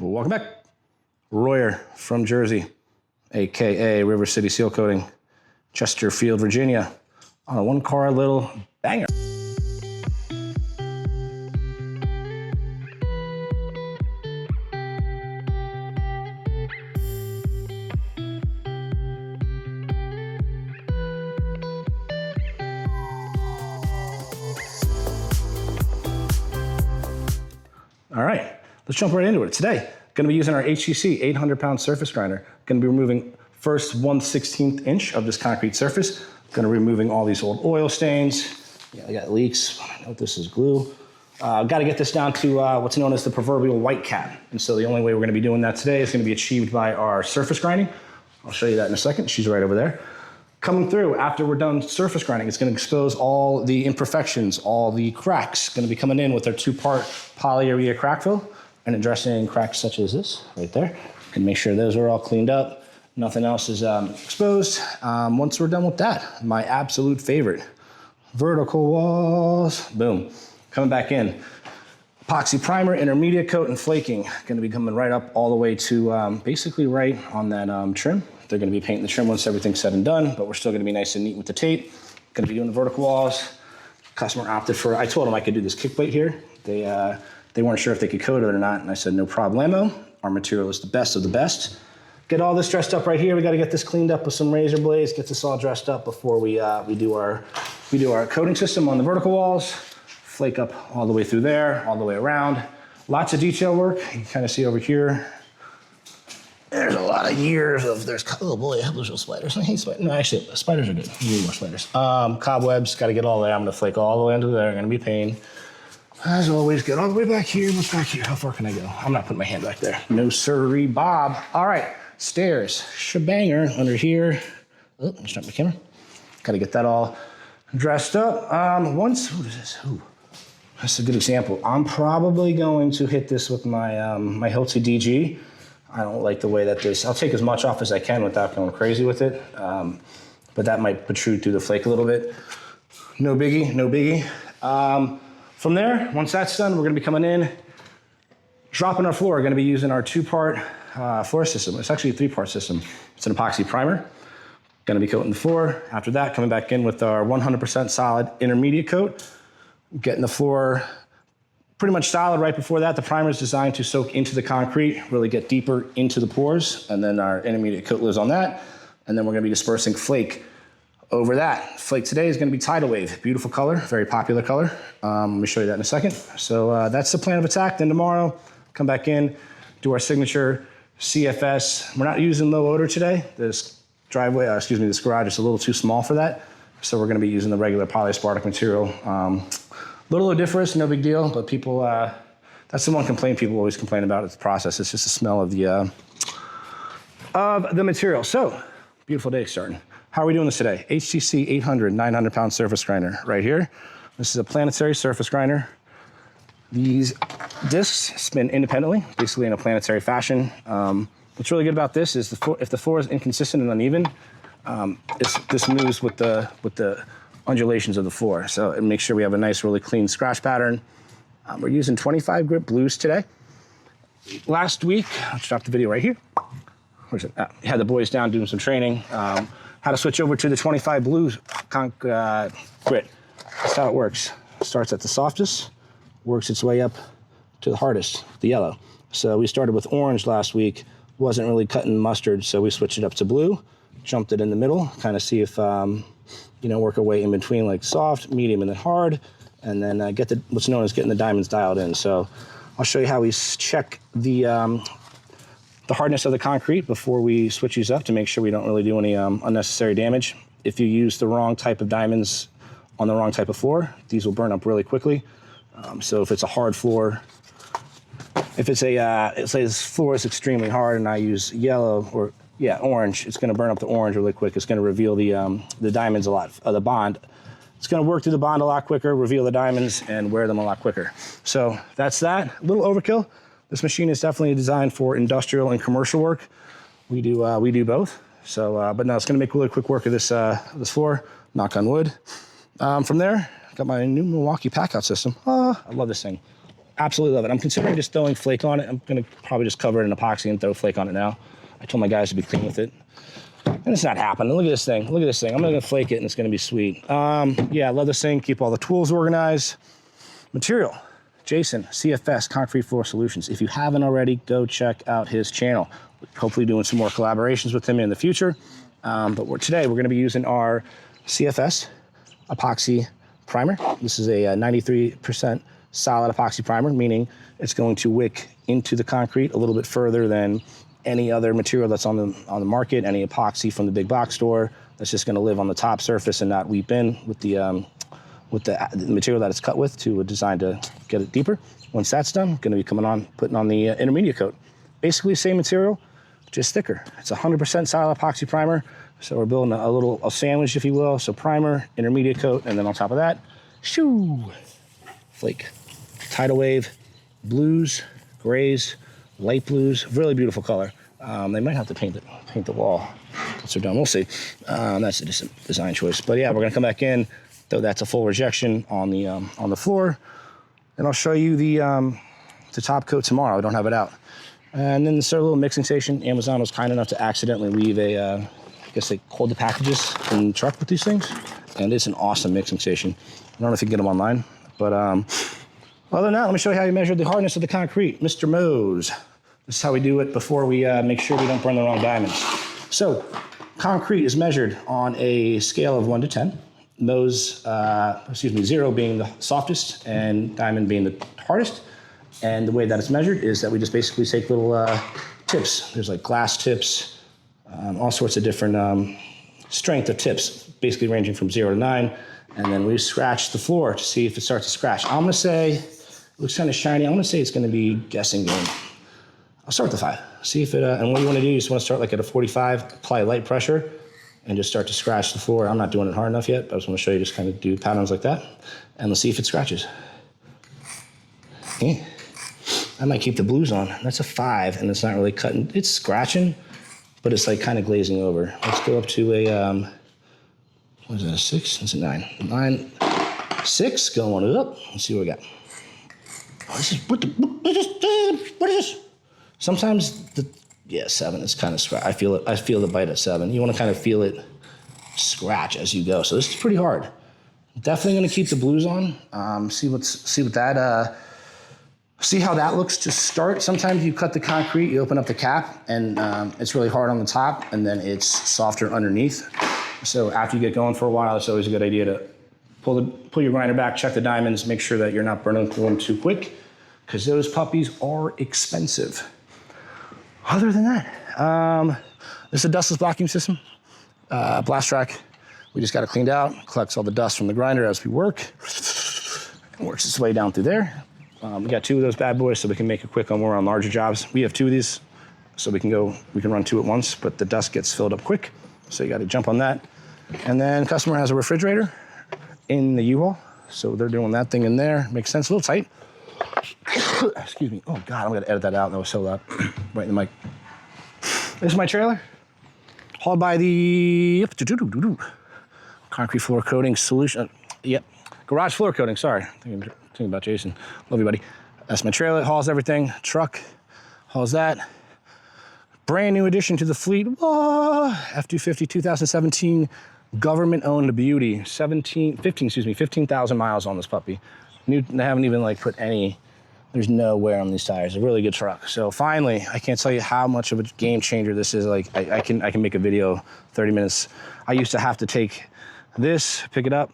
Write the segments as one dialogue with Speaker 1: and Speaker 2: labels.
Speaker 1: Welcome back. Royer from Jersey, AKA River City Seal Coating, Chesterfield, Virginia, on a one-car little banger. All right, let's jump right into it. Today, going to be using our HTC 800-pound surface grinder. Going to be removing first 1/16 inch of this concrete surface. Going to be removing all these old oil stains. Yeah, I got leaks. I know this is glue. Got to get this down to what's known as the proverbial white cat. And so the only way we're going to be doing that today is going to be achieved by our surface grinding. I'll show you that in a second. She's right over there. Coming through after we're done surface grinding, it's going to expose all the imperfections, all the cracks. Going to be coming in with our 2-part polyurea crack fill and addressing cracks such as this right there. Can make sure those are all cleaned up. Nothing else is exposed. Once we're done with that, my absolute favorite, vertical walls. Boom. Coming back in. Epoxy primer, intermediate coat, and flaking. Going to be coming right up all the way to basically right on that trim. They're going to be painting the trim once everything's said and done, but we're still going to be nice and neat with the tape. Going to be doing the vertical walls. Customer opted for, I told them I could do this kick plate here. They weren't sure if they could coat it or not, and I said, no problemo. Our material is the best of the best. Get all this dressed up right here. We got to get this cleaned up with some razor blades, get this all dressed up before we do our coating system on the vertical walls. Flake up all the way through there, all the way around. Lots of detail work. You can kind of see over here. There's a lot of years of, oh boy, I have those little spiders. I hate spiders. No, actually, spiders are good. You need more spiders. Cobwebs, got to get all there. I'm going to flake all the way into there. Going to be a pain. As always, get all the way back here. What's back here? How far can I go? I'm not putting my hand back there. No sirree, Bob. All right, stairs. Shebanger under here. Oh, let's drop my camera. Got to get that all dressed up. What is this? Ooh, that's a good example. I'm probably going to hit this with my my Hilti DG. I don't like the way that this, I'll take as much off as I can without going crazy with it. But that might protrude through the flake a little bit. No biggie, no biggie. From there, once that's done, we're gonna be coming in, dropping our floor. We're gonna be using our 2-part floor system. It's actually a 3-part system. It's an epoxy primer. Gonna be coating the floor. After that, coming back in with our 100% solid intermediate coat. Getting the floor pretty much solid. Right before that, the primer is designed to soak into the concrete, really get deeper into the pores, and then our intermediate coat lives on that. And then we're gonna be dispersing flake over that. Flake today is gonna be Tidal Wave. Beautiful color, very popular color. Let me show you that in a second. So that's the plan of attack. Then tomorrow, come back in, do our signature CFS. We're not using low odor today. This driveway, this garage is a little too small for that. So we're gonna be using the regular Polyaspartic material. Little odoriferous, no big deal, but people, that's the one complaint people always complain about. It's the process. It's just the smell of the material. So, beautiful day starting. How are we doing this today? HTC 800, 900-pound surface grinder right here. This is a planetary surface grinder. These discs spin independently, basically in a planetary fashion. What's really good about this is if the floor is inconsistent and uneven, this moves with the undulations of the floor. So it makes sure we have a nice, really clean scratch pattern. We're using 25 grit blues today. Last week, let's drop the video right here. Where's it? Had the boys down doing some training. How to switch over to the 25 blues grit. That's how it works. Starts at the softest, works its way up to the hardest, the yellow. So we started with orange last week. Wasn't really cutting mustard, so we switched it up to blue, jumped it in the middle, kind of see if work our way in between, like soft, medium, and then hard, and then get what's known as getting the diamonds dialed in. So I'll show you how we check the hardness of the concrete before we switch these up to make sure we don't really do any unnecessary damage. If you use the wrong type of diamonds on the wrong type of floor, these will burn up really quickly. So if it's a hard floor, if it's say this floor is extremely hard and I use yellow or orange, it's going to burn up the orange really quick. It's going to reveal the diamonds a lot, the bond. It's going to work through the bond a lot quicker, reveal the diamonds, and wear them a lot quicker. So that's that. A little overkill. This machine is definitely designed for industrial and commercial work. We do both. So, but no, it's going to make really quick work of this floor. Knock on wood. From there, got my new Milwaukee pack out system. I love this thing. Absolutely love it. I'm considering just throwing flake on it. I'm gonna probably just cover it in epoxy and throw flake on it now. I told my guys to be clean with it. And it's not happening. Look at this thing. Look at this thing. I'm gonna flake it and it's gonna be sweet. Yeah, I love this thing. Keep all the tools organized. Material, Jason, CFS, Concrete Floor Solutions. If you haven't already, go check out his channel. Hopefully doing some more collaborations with him in the future. But today we're gonna be using our CFS epoxy primer. This is a 93% solid epoxy primer, meaning it's going to wick into the concrete a little bit further than any other material that's on the market, any epoxy from the big box store. That's just going to live on the top surface and not weep in with the material that it's cut with designed to get it deeper. Once that's done, going to be putting on the intermediate coat. Basically same material, just thicker. It's 100% solid epoxy primer. So we're building a sandwich, if you will. So primer, intermediate coat, and then on top of that, shoo, flake. Tidal wave, blues, grays, light blues, really beautiful color. They might have to paint the wall. Once they're done, we'll see. That's just a design choice. But yeah, we're gonna come back in, though that's a full rejection on the floor. And I'll show you the top coat tomorrow. I don't have it out. And then there's a little mixing station. Amazon was kind enough to accidentally leave I guess they called the packages in the truck with these things. And it's an awesome mixing station. I don't know if you can get them online, but other than that, let me show you how you measure the hardness of the concrete. Mr. Mose. This is how we do it before we make sure we don't burn the wrong diamonds. So, concrete is measured on a scale of 1 to 10. Mose, 0 being the softest and diamond being the hardest. And the way that it's measured is that we just basically take little tips. There's like glass tips, all sorts of different strength of tips, basically ranging from 0 to 9. And then we scratch the floor to see if it starts to scratch. I'm gonna say, it looks kind of shiny. I'm gonna say it's gonna be guessing game. I'll start with the 5. See if it, and what you wanna do, you just wanna start like at a 45, apply light pressure, and just start to scratch the floor. I'm not doing it hard enough yet, but I just wanna show you just kind of do patterns like that. And let's see if it scratches. Yeah. I might keep the blues on. That's a 5, and it's not really cutting. It's scratching, but it's like kind of glazing over. Let's go up to a, what is that, a 6? That's a 9. 6 going up. Let's see what we got. Oh, this is, what is this? Sometimes 7 is kind of scratch. I feel the bite at 7. You want to kind of feel it scratch as you go. So this is pretty hard. Definitely going to keep the blues on. See how that looks to start. Sometimes you cut the concrete, you open up the cap, and it's really hard on the top, and then it's softer underneath. So after you get going for a while, it's always a good idea to pull your grinder back, check the diamonds, make sure that you're not burning through them too quick, because those puppies are expensive. Other than that, this is a dustless blocking system, blast track. We just got it cleaned out, collects all the dust from the grinder as we work, and works its way down through there. We got 2 of those bad boys, so we can make it quick on more on larger jobs. We have 2 of these, so we can run 2 at once, but the dust gets filled up quick, so you got to jump on that. And then customer has a refrigerator in the U-Haul, so they're doing that thing in there. Makes sense, a little tight. Excuse me. Oh God, I'm gonna edit that out. That was so loud. Right in the mic. This is my trailer, hauled by the concrete floor coating solution. Garage floor coating. Sorry, thinking about Jason. Love you, buddy. That's my trailer. It hauls everything. Truck hauls that. Brand new addition to the fleet. Whoa! F-250 2017 government-owned beauty. 15,000 miles on this puppy. They haven't even like put any. There's no wear on these tires. A really good truck. So finally, I can't tell you how much of a game changer this is. Like I can make a video 30 minutes. I used to have to take this, pick it up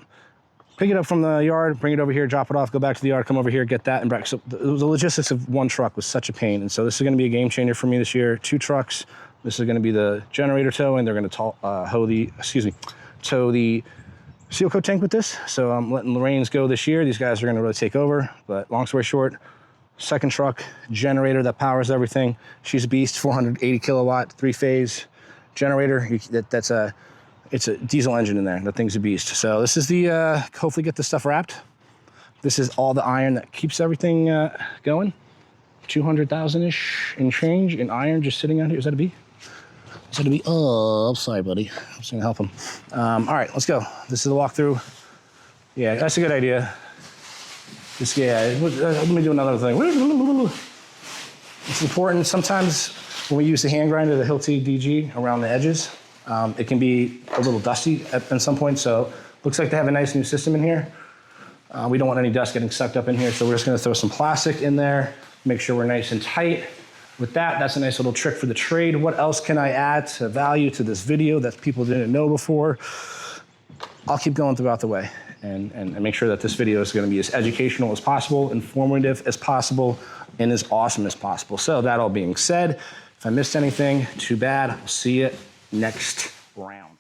Speaker 1: from the yard, bring it over here, drop it off, go back to the yard, come over here, get that, and back. So the logistics of one truck was such a pain. And so this is going to be a game changer for me this year. 2 trucks. This is going to be the generator tow, and they're going to tow the seal coat tank with this. So I'm letting Lorraine's go this year. These guys are going to really take over. But long story short, second truck, generator that powers everything. She's a beast, 480 kilowatt, 3-phase generator. It's a diesel engine in there. That thing's a beast. So this is the, hopefully get this stuff wrapped. This is all the iron that keeps everything going. 200,000-ish in change in iron just sitting out here. Is that a B? Is that a B? Oh, I'm sorry, buddy. I'm just gonna help him. All right, let's go. This is the walkthrough. Yeah, that's a good idea. Just, yeah, let me do another thing. It's important. Sometimes when we use the hand grinder, the Hilti DG around the edges, it can be a little dusty at some point. So looks like they have a nice new system in here. We don't want any dust getting sucked up in here. So we're just gonna throw some plastic in there, make sure we're nice and tight. With that, that's a nice little trick for the trade. What else can I add to value to this video that people didn't know before? I'll keep going throughout the way and make sure that this video is gonna be as educational as possible, informative as possible, and as awesome as possible. So that all being said, if I missed anything, too bad. We'll see you next round.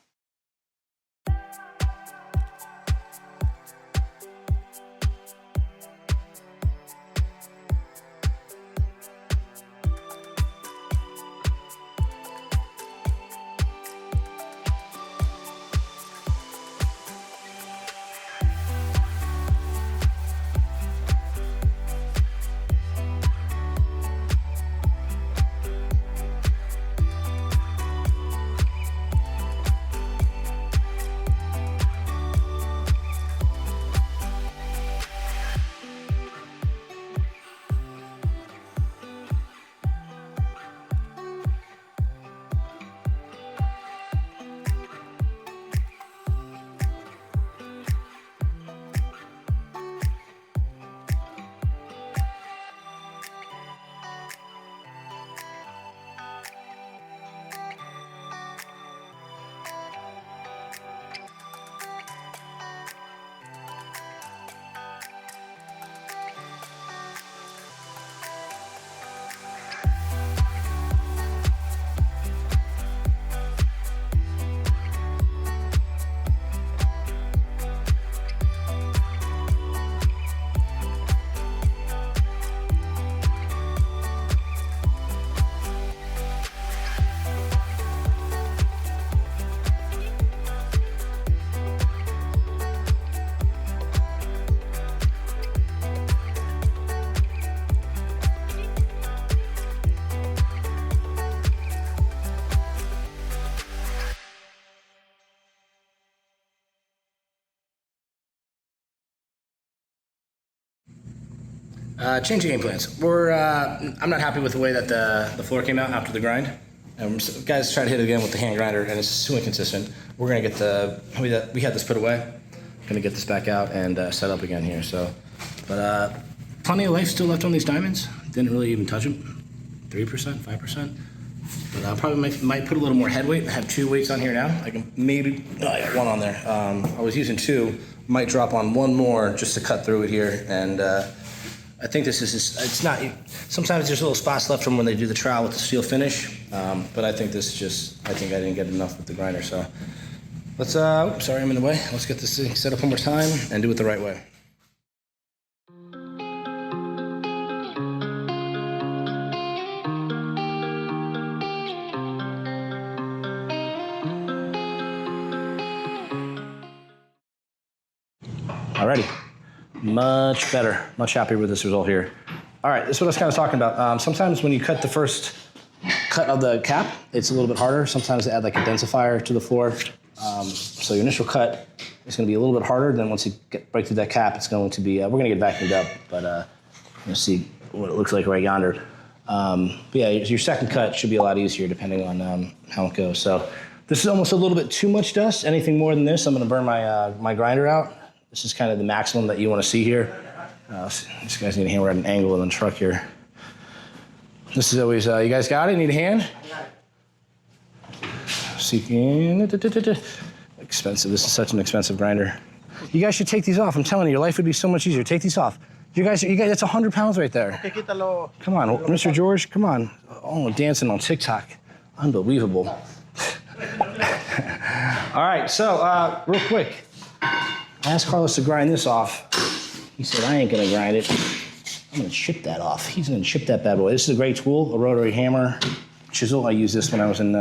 Speaker 1: Change of game plans. I'm not happy with the way that the floor came out after the grind. Guys tried to hit it again with the hand grinder, and it's too inconsistent. We're gonna get we had this put away. Gonna get this back out and set up again here. So, but plenty of life still left on these diamonds. Didn't really even touch them. 3%, 5%. But I probably might put a little more head weight. I have 2 weights on here now. I can maybe, oh, I got 1 on there. I was using 2. Might drop on 1 more just to cut through it here. And I think this is, it's not, sometimes there's little spots left from when they do the trowel with the steel finish. But I think this is just, I think I didn't get enough with the grinder. So let's, sorry, I'm in the way. Let's get this thing set up one more time and do it the right way. Alrighty, much better, much happier with this result here. All right, this is what I was kind of talking about. Sometimes when you cut the first cut of the cap, it's a little bit harder. Sometimes they add like a densifier to the floor. So your initial cut is gonna be a little bit harder. Then once you break through that cap, it's going to be, we're gonna get vacuumed up, but you'll see what it looks like right yonder. But yeah, your second cut should be a lot easier depending on how it goes. So this is almost a little bit too much dust. Anything more than this, I'm gonna burn my grinder out. This is kind of the maximum that you want to see here. These guys need a hand. We're at an angle in the truck here. This is always, you guys got it? Need a hand? Seeking, expensive. This is such an expensive grinder. You guys should take these off. I'm telling you, your life would be so much easier. Take these off. You guys, that's 100 pounds right there. Come on, Mr. George, come on. Oh, dancing on TikTok. Unbelievable. All right, so real quick. I asked Carlos to grind this off. He said, I ain't gonna grind it. I'm gonna chip that off. He's gonna chip that bad boy. This is a great tool, a rotary hammer, chisel. I used this when I was in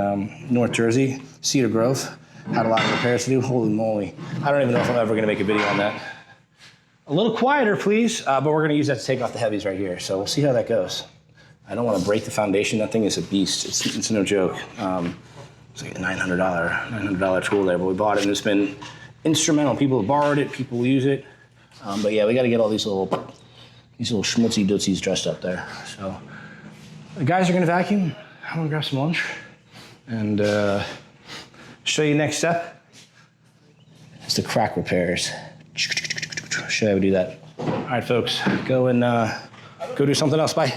Speaker 1: North Jersey, Cedar Grove. Had a lot of repairs to do, holy moly. I don't even know if I'm ever gonna make a video on that. A little quieter, please, but we're gonna use that to take off the heavies right here. So we'll see how that goes. I don't wanna break the foundation. That thing is a beast. It's no joke. It's like a $900 tool there, but we bought it and it's been instrumental. People have borrowed it, people use it. But yeah, we got to get all these little these little schmutzy dootsies dressed up there. So the guys are gonna vacuum. I'm gonna grab some lunch and show you next step. It's the crack repairs. Show you how we do that. All right, folks, go and go do something else. Bye.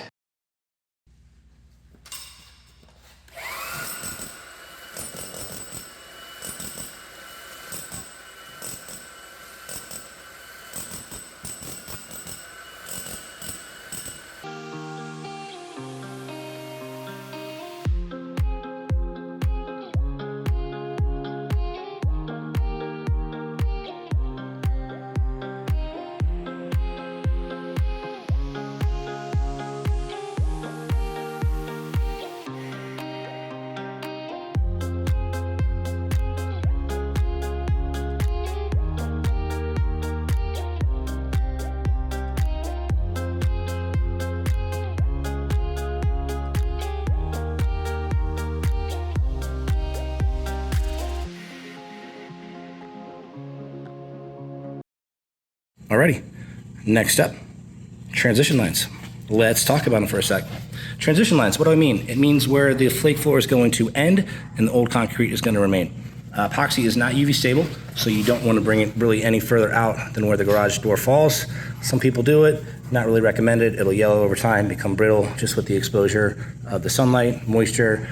Speaker 1: Alrighty, next step, transition lines. Let's talk about them for a sec. Transition lines, what do I mean? It means where the flake floor is going to end and the old concrete is going to remain. Epoxy is not UV stable, so you don't want to bring it really any further out than where the garage door falls. Some people do it, not really recommended. It'll yellow over time, become brittle just with the exposure of the sunlight, moisture.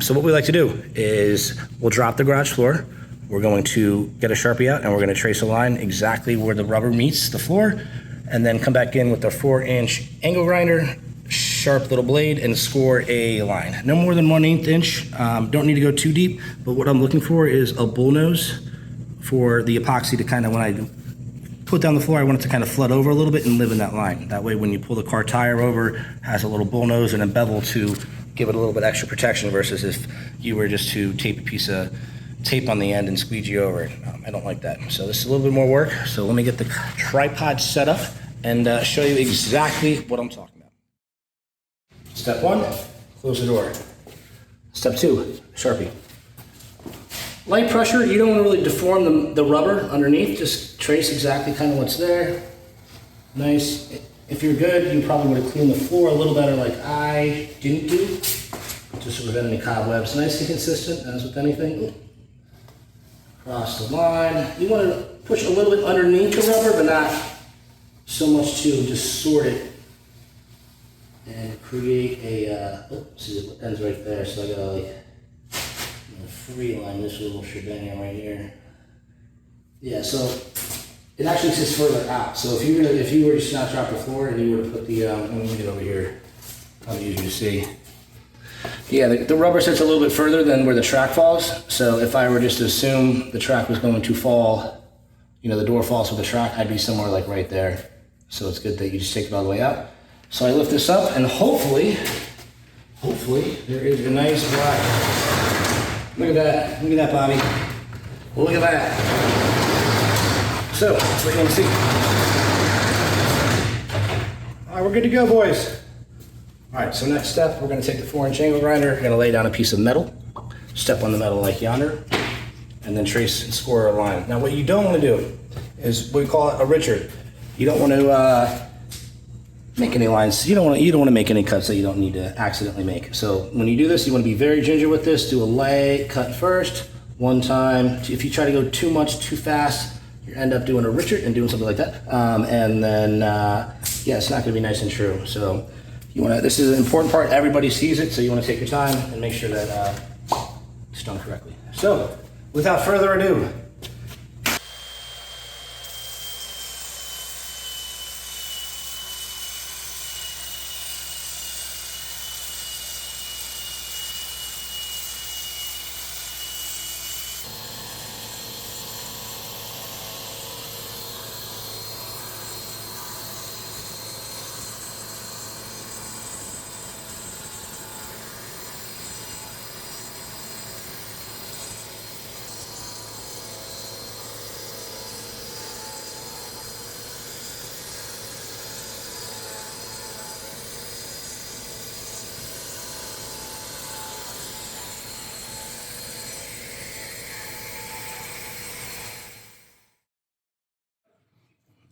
Speaker 1: So what we like to do is we'll drop the garage floor. We're going to get a Sharpie out and we're going to trace a line exactly where the rubber meets the floor, and then come back in with a 4-inch angle grinder, sharp little blade, and score a line. No more than 1/8 inch. Don't need to go too deep, but what I'm looking for is a bullnose for the epoxy to kind of, when I put down the floor, I want it to kind of flood over a little bit and live in that line. That way when you pull the car tire over, it has a little bullnose and a bevel to give it a little bit extra protection versus if you were just to tape a piece of tape on the end and squeegee over it. I don't like that. So this is a little bit more work. So let me get the tripod set up and show you exactly what I'm talking about. Step 1, close the door. Step 2, Sharpie. Light pressure, you don't want to really deform the rubber underneath. Just trace exactly kind of what's there. Nice. If you're good, you probably would have cleaned the floor a little better like I didn't do, just to prevent any cobwebs. Nice and consistent, as with anything. Cross the line. You want to push a little bit underneath the rubber, but not so much to just sort it and create a, see it ends right there, so I gotta like free line this little shebang right here. Yeah, so it actually sits further out. So if you were to just not drop the floor and you were to put the, let me get over here, how easy to see. Yeah, the rubber sits a little bit further than where the track falls. So if I were just to assume the track was going to fall, you know, the door falls with the track, I'd be somewhere like right there. So it's good that you just take it all the way out. So I lift this up and hopefully there is a nice black. Look at that, Bobby. Look at that. So, what you gonna see? All right, we're good to go, boys. All right, so next step, we're gonna take the 4-inch angle grinder, we're gonna lay down a piece of metal, step on the metal like yonder, and then trace and score a line. Now what you don't wanna do is, we call it a Richard. You don't wanna make any lines, you don't wanna make any cuts that you don't need to accidentally make. So when you do this, you wanna be very ginger with this, do a light cut first, one time. If you try to go too much, too fast, you end up doing a Richard and doing something like that. And then, yeah, it's not gonna be nice and true. So, this is an important part, everybody sees it, so you want to take your time and make sure that it's done correctly. So, without further ado,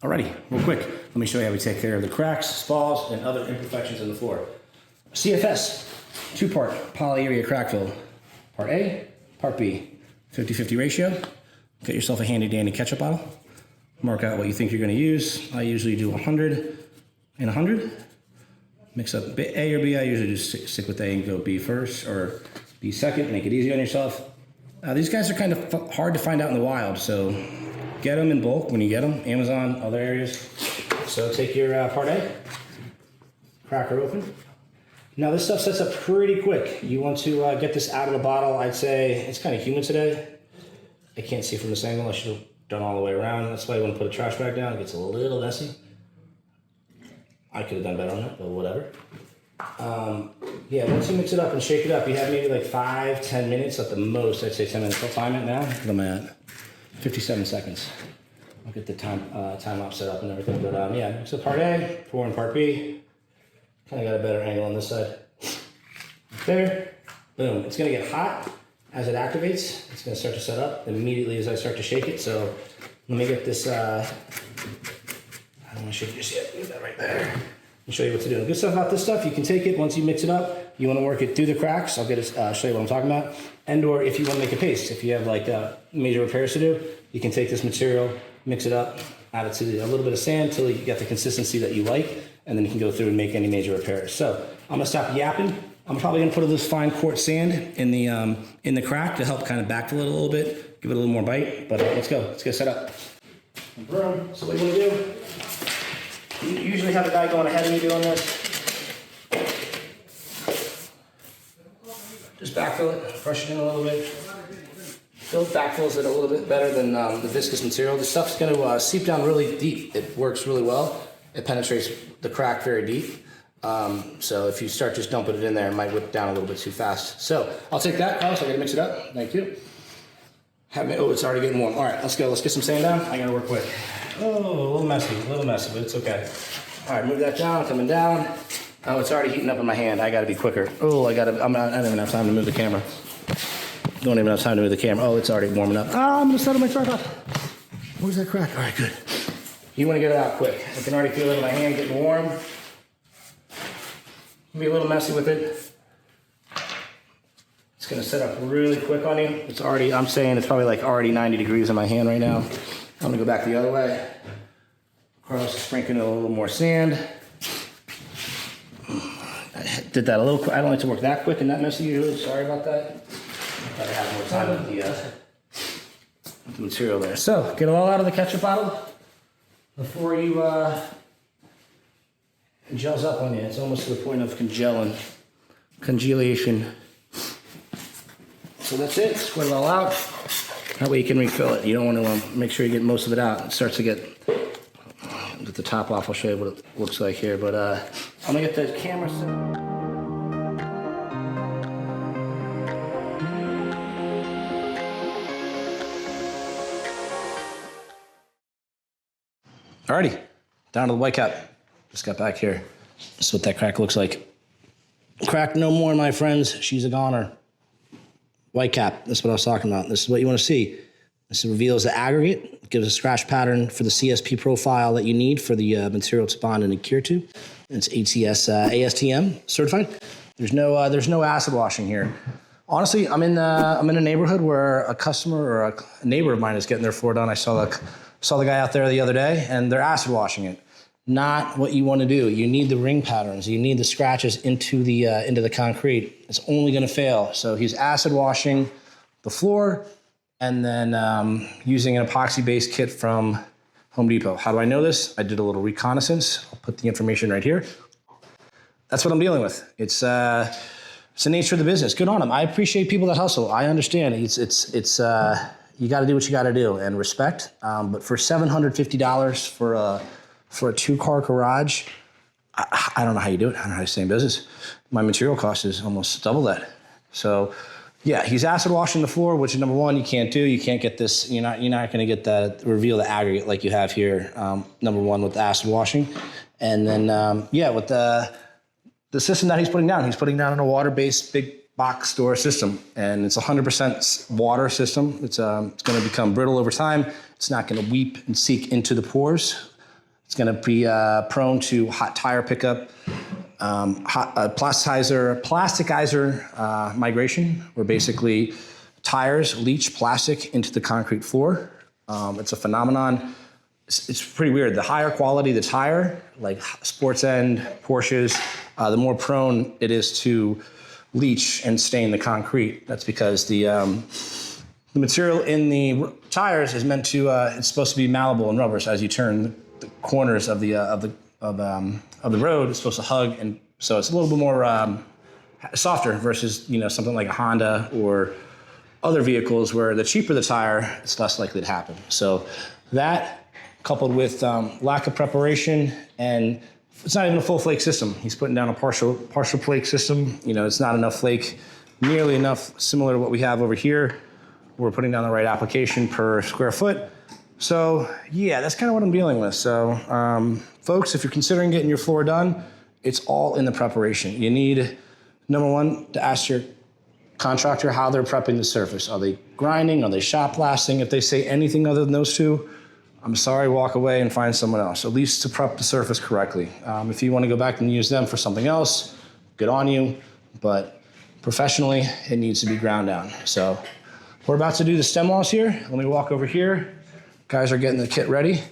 Speaker 1: alrighty, real quick. let me show you how we take care of the cracks, spalls, and other imperfections in the floor. CFS, 2-part poly area crack fill. Part A, part B, 50-50 ratio. Get yourself a handy dandy ketchup bottle. Mark out what you think you're gonna use. I usually do 100 and 100. Mix up A or B. I usually just stick with A and go B first or B second. Make it easy on yourself. These guys are kind of hard to find out in the wild, so get them in bulk when you get them. Amazon, other areas. So take your part A, crack her open. Now this stuff sets up pretty quick. You want to get this out of the bottle. I'd say it's kind of humid today. I can't see from this angle. I should have done all the way around. That's why you want to put a trash bag down. It gets a little messy. I could have done better on that, but whatever. Yeah, once you mix it up and shake it up, you have maybe like 5-10 minutes at the most. I'd say 10 minutes. I'll time it now. What am I at? 57 seconds. I'll get the time lapse set up and everything. But yeah, mix up part A, pour in part B. Kind of got a better angle on this side. There, boom. It's gonna get hot as it activates. It's gonna start to set up immediately as I start to shake it. So let me get this, I don't wanna shake it just yet. Leave that right there. I'll show you what to do. The good stuff about this stuff, you can take it once you mix it up, you wanna work it through the cracks. I'll get it, show you what I'm talking about. And or if you wanna make a paste, if you have like major repairs to do, you can take this material, mix it up, add it to a little bit of sand until you get the consistency that you like, and then you can go through and make any major repairs. So I'm gonna stop yapping. I'm probably gonna put a little fine quartz sand in the crack to help kind of backfill it a little bit, give it a little more bite. But let's go. Let's get set up. Broom. So what you wanna do? You usually have a guy going ahead of me doing this. Just backfill it, brush it in a little bit. Backfills it a little bit better than the viscous material. This stuff's gonna seep down really deep. It works really well. It penetrates the crack very deep. So if you start just dumping it in there, it might whip down a little bit too fast. So I'll take that, Carlos. I gotta mix it up. Thank you. Oh, it's already getting warm. All right, let's go. Let's get some sand down. I gotta work quick. Oh, a little messy, but it's okay. All right, move that down, coming down. Oh, it's already heating up in my hand. I gotta be quicker. Oh, I don't even have time to move the camera. Don't even have time to move the camera. Oh, it's already warming up. Oh, I'm gonna settle my tripod. Where's that crack? All right, good. You wanna get it out quick. I can already feel it in my hand getting warm. Be a little messy with it. It's gonna set up really quick on you. It's already, I'm saying it's probably like already 90 degrees in my hand right now. I'm gonna go back the other way. Carlos is sprinkling a little more sand. I did that a little quick. I don't like to work that quick and that messy usually. Sorry about that. I have more time with the material there. So get it all out of the ketchup bottle before you it gels up on you. It's almost to the point of congelation. So that's it. Squirt it all out. That way you can refill it. You don't want to make sure you get most of it out. It starts to get the top off. I'll show you what it looks like here. But I'm gonna get the camera set up. Alrighty, down to the white cap. Just got back here. This is what that crack looks like. Crack no more, my friends. She's a goner. White cap, that's what I was talking about. This is what you want to see. This reveals the aggregate. It gives a scratch pattern for the CSP profile that you need for the material to bond and adhere to. It's ATS ASTM certified. There's no acid washing here. Honestly, I'm in a neighborhood where a customer or a neighbor of mine is getting their floor done. I saw the guy out there the other day, and they're acid washing it. Not what you want to do. You need the ring patterns. You need the scratches into the concrete. It's only going to fail. So he's acid washing the floor, and then using an epoxy-based kit from Home Depot. How do I know this? I did a little reconnaissance. I'll put the information right here. That's what I'm dealing with. It's the nature of the business. Good on him. I appreciate people that hustle. I understand. It's you got to do what you got to do, and respect. But for $750 for a 2-car garage, I don't know how you do it. I don't know how you stay in business. My material cost is almost double that. So yeah, he's acid washing the floor, which is number one, you can't do. You can't get this, you're not going to get that, reveal the aggregate like you have here, number one, with the acid washing. And then, yeah, with the system that he's putting down in a water-based big box store system, and it's 100% water system. It's going to become brittle over time. It's not going to weep and seep into the pores. It's going to be prone to hot tire pickup, plasticizer migration, where basically tires leach plastic into the concrete floor. It's a phenomenon. It's pretty weird. The higher quality the tire, like Sports End, Porsches, the more prone it is to leach and stain the concrete. That's because the material in the tires is meant to. It's supposed to be malleable and rubber. So as you turn the corners of the road, it's supposed to hug, and so it's a little bit more softer versus something like a Honda or other vehicles where the cheaper the tire, it's less likely to happen. So that, coupled with lack of preparation, and it's not even a full flake system. He's putting down a partial flake system. It's not enough flake, nearly enough, similar to what we have over here. We're putting down the right application per square foot. So yeah, that's kind of what I'm dealing with. So folks, if you're considering getting your floor done, it's all in the preparation. You need, number one, to ask your contractor how they're prepping the surface. Are they grinding? Are they shot blasting? If they say anything other than those two, I'm sorry, walk away and find someone else, at least to prep the surface correctly. If you want to go back and use them for something else, good on you, but professionally, it needs to be ground down. So we're about to do the stem walls here. Let me walk over here. Guys are getting the kit ready.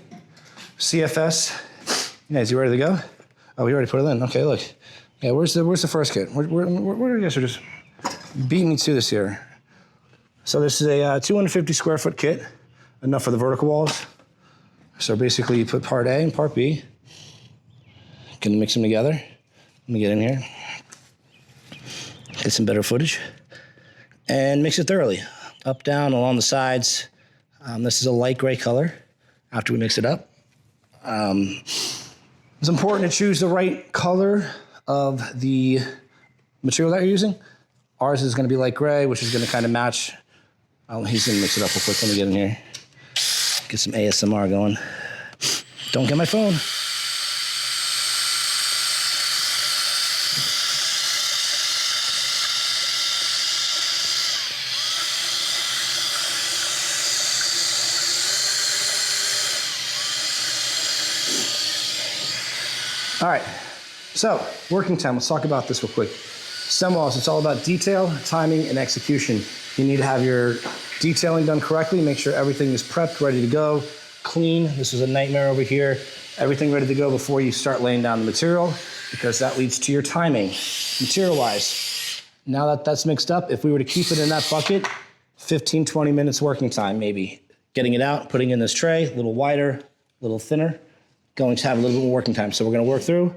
Speaker 1: CFS, yeah, is he ready to go? Oh, we already put it in, okay, look. Yeah, where's the first kit? Where you guys are just beating me to this here. So this is a 250 square foot kit, enough for the vertical walls. So basically you put part A and part B. Gonna mix them together. Let me get in here. Get some better footage. And mix it thoroughly. Up, down, along the sides. This is a light gray color after we mix it up. It's important to choose the right color of the material that you're using. Ours is gonna be light gray, which is gonna kind of match. He's gonna mix it up real quick. Let me get in here. Get some ASMR going. Don't get my phone. All right, so working time, let's talk about this real quick. Stem walls, it's all about detail, timing, and execution. You need to have your detailing done correctly, make sure everything is prepped, ready to go, clean. This is a nightmare over here. Everything ready to go before you start laying down the material, because that leads to your timing, material-wise. Now that that's mixed up, if we were to keep it in that bucket, 15, 20 minutes working time maybe. Getting it out, putting it in this tray, a little wider, a little thinner, going to have a little bit more working time. So we're gonna work through,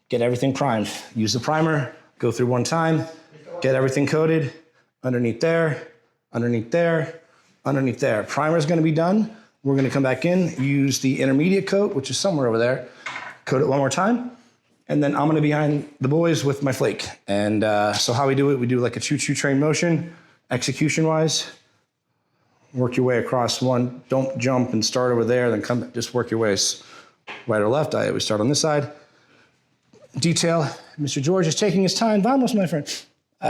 Speaker 1: get everything primed. Use the primer, go through one time, get everything coated, underneath there, underneath there, underneath there. Primer's gonna be done. We're gonna come back in, use the intermediate coat, which is somewhere over there, coat it one more time, and then I'm gonna be behind the boys with my flake. And so how we do it, we do like a choo-choo train motion, execution-wise. Work your way across one, don't jump and start over there, then come, just work your way right or left. I always start on this side. Detail, Mr. George is taking his time. Vamos, my friend.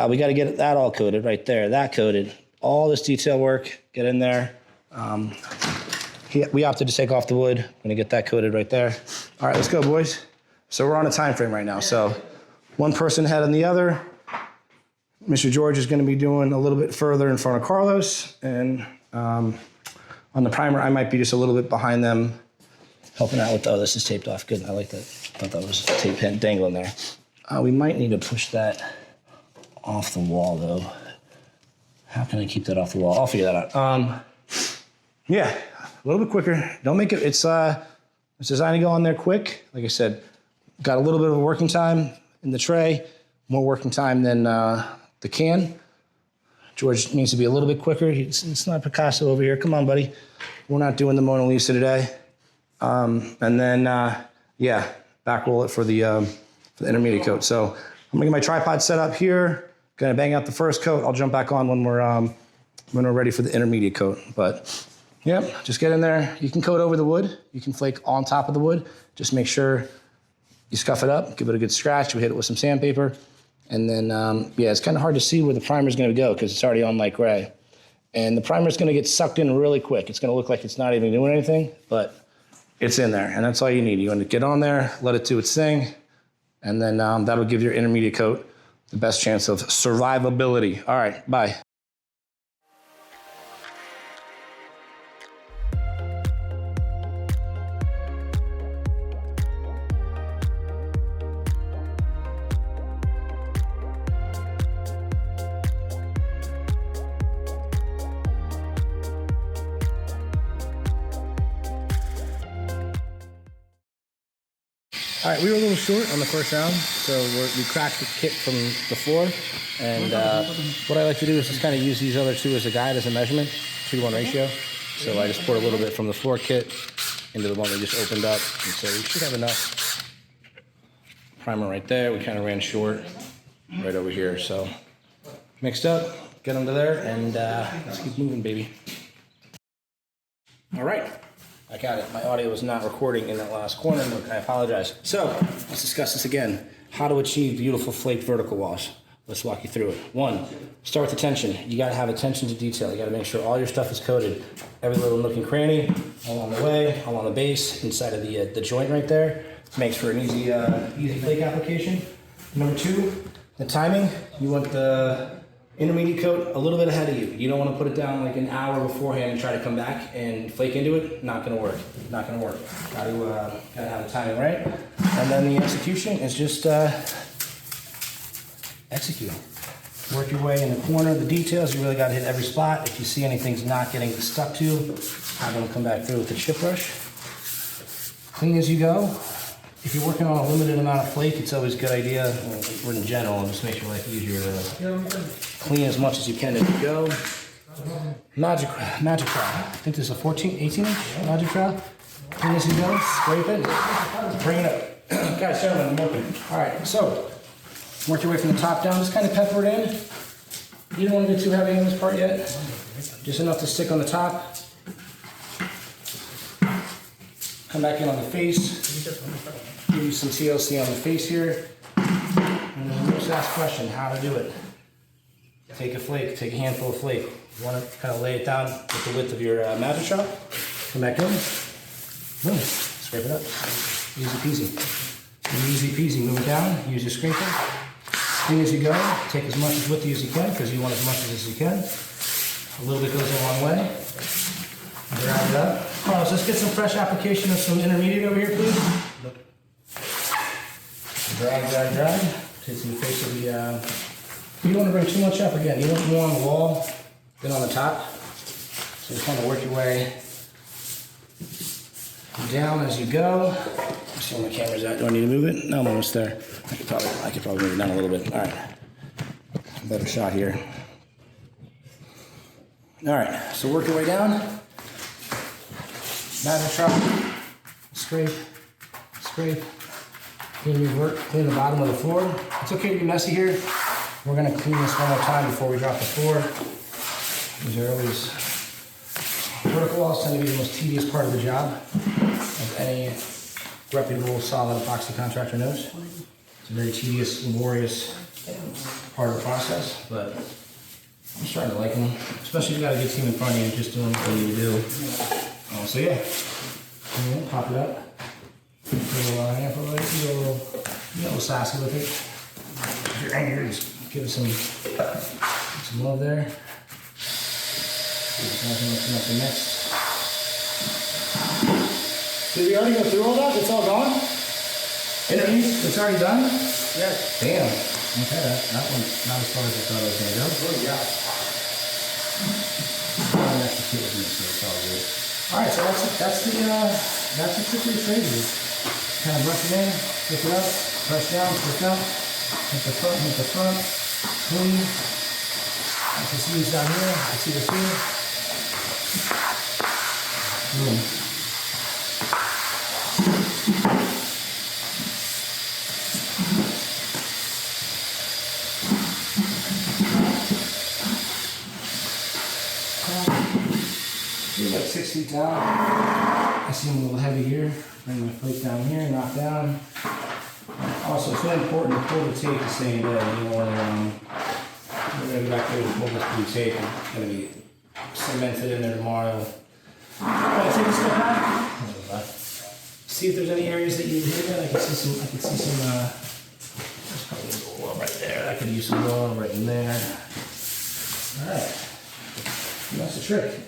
Speaker 1: We got to get that all coated right there, that coated. All this detail work, get in there. We opted to take off the wood. I'm gonna get that coated right there. All right, let's go, boys. So we're on a time frame right now. So one person ahead on the other. Mr. George is gonna be doing a little bit further in front of Carlos. And on the primer, I might be just a little bit behind them, helping out with, oh, this is taped off. Good, I like that. I thought that was a tape pen dangling there. We might need to push that off the wall though. How can I keep that off the wall? I'll figure that out. Yeah, a little bit quicker. Don't make it, it's designed to go on there quick. Like I said, got a little bit of a working time in the tray, more working time than the can. George needs to be a little bit quicker. It's not Picasso over here. Come on, buddy. We're not doing the Mona Lisa today. And then, yeah, back roll it for the intermediate coat. So I'm gonna get my tripod set up here. Gonna bang out the first coat. I'll jump back on when we're ready for the intermediate coat. But yeah, just get in there. You can coat over the wood. You can flake on top of the wood. Just make sure you scuff it up, give it a good scratch. We hit it with some sandpaper. And then, yeah, it's kind of hard to see where the primer's gonna go because it's already on light gray. And the primer's gonna get sucked in really quick. It's gonna look like it's not even doing anything, but it's in there. And that's all you need. You want to get on there, let it do its thing, and then that'll give your intermediate coat the best chance of survivability. All right, bye. All right, we were a little short on the first round, so we cracked the kit from before. And what I like to do is just kind of use these other two as a guide, as a measurement, 2-to-1 ratio. So I just poured a little bit from the floor kit into the one we just opened up. And so we should have enough primer right there. We kind of ran short right over here. So mixed up, get under there, and let's keep moving, baby. All right. I got it. My audio was not recording in that last corner. Look, I apologize. So let's discuss this again. How to achieve beautiful flake vertical wash. Let's walk you through it. 1, start with attention. You got to have attention to detail. You got to make sure all your stuff is coated. Every little nook and cranny, along the way, along the base, inside of the joint right there. Makes for an easy flake application. Number 2, the timing. You want the intermediate coat a little bit ahead of you. You don't want to put it down like an hour beforehand and try to come back and flake into it. Not going to work. Not going to work. Got to have the timing right. And then the execution is just execute. Work your way in the corner. The details, you really got to hit every spot. If you see anything's not getting stuck to, have them come back through with the chip brush. Clean as you go. If you're working on a limited amount of flake, it's always a good idea, or in general, just make your life easier to clean as much as you can as you go. Magic trowel. I think this is a 18 inch magic trowel. Clean as you go, scrape it, bring it up. Guys, gentlemen, I'm working. All right, so work your way from the top down, just kind of pepper it in. You don't want to get too heavy on this part yet. Just enough to stick on the top. Come back in on the face. Give you some TLC on the face here. And then just ask the question, how to do it. Take a flake, take a handful of flake. You want to kind of lay it down with the width of your magic trowel. Come back in. Boom. Scrape it up. Easy peasy. Easy peasy. Move it down. Use your scraper. Clean as you go. Take as much width as you can because you want as much as you can. A little bit goes a long way. Drag it up. Carlos, let's get some fresh application of some intermediate over here, please. Drag, drag, drag. Take some face of the, you don't want to bring too much up again. You want more on the wall than on the top. So just kind of work your way down as you go. Let's see where my camera's at. Do I need to move it? No, I'm almost there. I could probably move it down a little bit. All right. Better shot here. All right, so work your way down. Magic trowel, scrape, scrape, clean the bottom of the floor. It's okay to be messy here. We're gonna clean this one more time before we drop the floor. These are always, vertical walls tend to be the most tedious part of the job, as any reputable solid epoxy contractor knows. It's a very tedious, laborious part of the process, but I'm starting to like them, especially if you got a good team in front of you just doing what you need to do. So yeah, pop it up. Put a little handful of it, get a little sassy with it. If you're angry, just give it some love there. Looking up the next. Did we already go through all that? It's all gone? Interviews? It's already done? Yes. Damn. Okay, that one's not as far as I thought it was gonna go. Oh yeah. So it's all good. All right, so that's the trick of the trade. Kind of brush it in, flip it up, brush down, flip up, hit the front, clean. You can see this down here. You can see this here. Boom. Like 6 feet down. I see them a little heavy here. Bring my flake down here, knock down. Also, it's really important to pull the tape the same day. You don't want to, we're going to go back there and pull this blue tape. It's going to be cemented in there tomorrow. Alright, take a step back. See if there's any areas that you need hit. I can see some, there's probably a little oil right there. I could use some oil right in there. All right, that's the trick.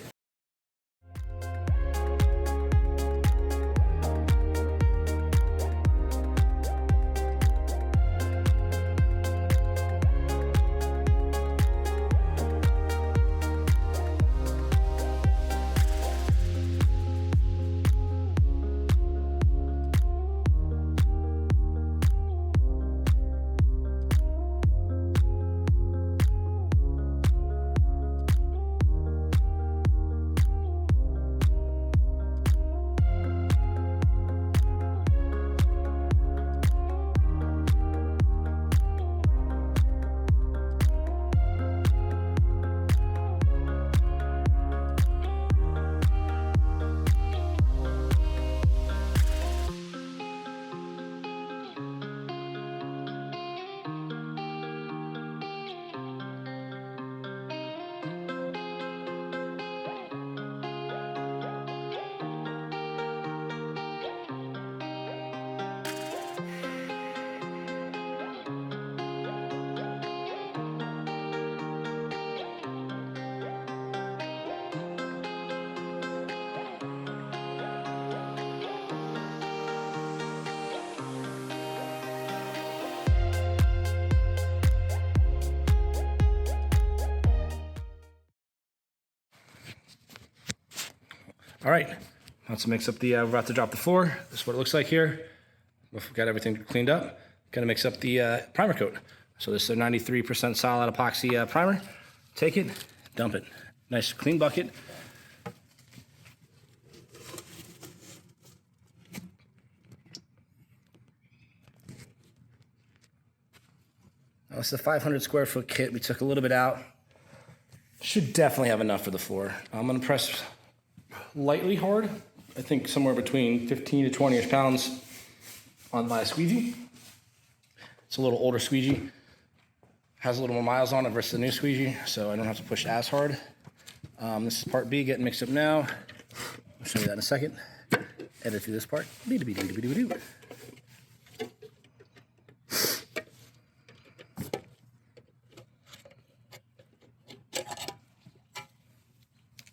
Speaker 1: All right, let's mix up the, we're about to drop the floor. This is what it looks like here. We've got everything cleaned up. Gonna mix up the primer coat. So this is a 93% solid epoxy primer. Take it, dump it. Nice clean bucket. Now, this is a 500 square foot kit. We took a little bit out. Should definitely have enough for the floor. I'm gonna press lightly hard. I think somewhere between 15 to 20-ish pounds on my squeegee. It's a little older squeegee. Has a little more miles on it versus the new squeegee, so I don't have to push as hard. This is part B getting mixed up now. I'll show you that in a second. Edit through this part.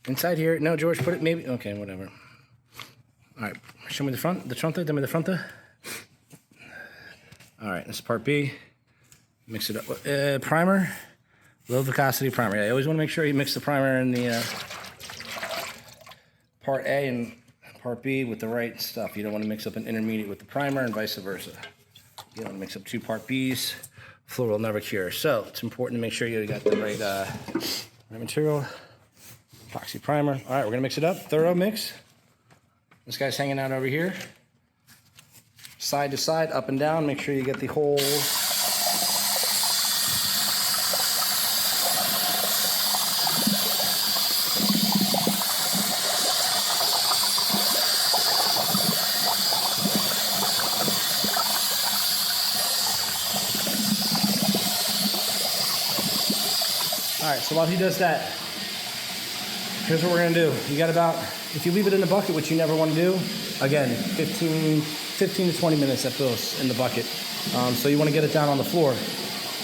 Speaker 1: Inside here, no, George, put it maybe, okay, whatever. All right, show me the front, the fronta, give me the fronta. All right, this is part B. Mix it up. Primer, low viscosity primer. Yeah, I always want to make sure you mix the primer in the part A and part B with the right stuff. You don't want to mix up an intermediate with the primer and vice versa. You don't want to mix up two part Bs. Floor will never cure. So it's important to make sure you got the right material. Epoxy primer. All right, we're gonna mix it up. Thorough mix. This guy's hanging out over here. Side to side, up and down. Make sure you get the whole. All right, so while he does that, here's what we're gonna do. You got about, if you leave it in the bucket, which you never wanna do, again, 15 to 20 minutes at those in the bucket. So you wanna get it down on the floor.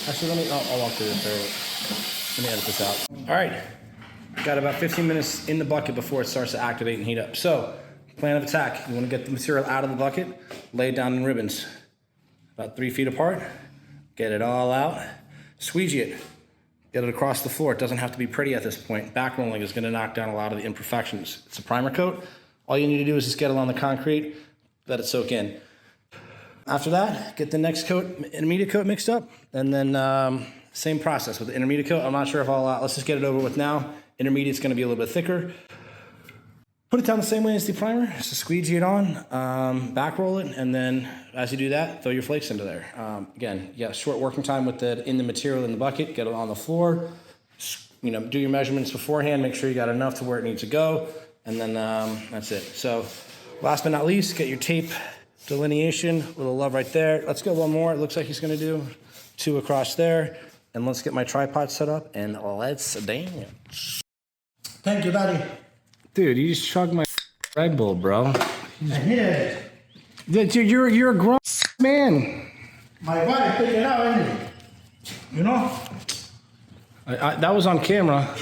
Speaker 1: Actually, I'll walk through this. Let me edit this out. All right, got about 15 minutes in the bucket before it starts to activate and heat up. So, plan of attack, you wanna get the material out of the bucket, lay it down in ribbons, about 3 feet apart, get it all out, squeegee it. Get it across the floor. It doesn't have to be pretty at this point. Back rolling is gonna knock down a lot of the imperfections. It's a primer coat. All you need to do is just get it on the concrete, let it soak in. After that, get the next coat, intermediate coat mixed up, and then same process with the intermediate coat. I'm not sure if I'll, let's just get it over with now. Intermediate's gonna be a little bit thicker. Put it down the same way as the primer, just squeegee it on, back roll it, and then as you do that, throw your flakes into there. Again, you got short working time with it in the material in the bucket, get it on the floor, you know, do your measurements beforehand, make sure you got enough to where it needs to go, and then that's it. So last but not least, get your tape delineation, a little love right there. Let's go one more, it looks like he's gonna do 2 across there, and let's get my tripod set up, and let's dance.
Speaker 2: Thank you, buddy.
Speaker 1: Dude, you just chugged my Red Bull, bro.
Speaker 2: I did.
Speaker 1: You're a grown man.
Speaker 2: My body pick it out, isn't it? You know?
Speaker 1: That was on camera.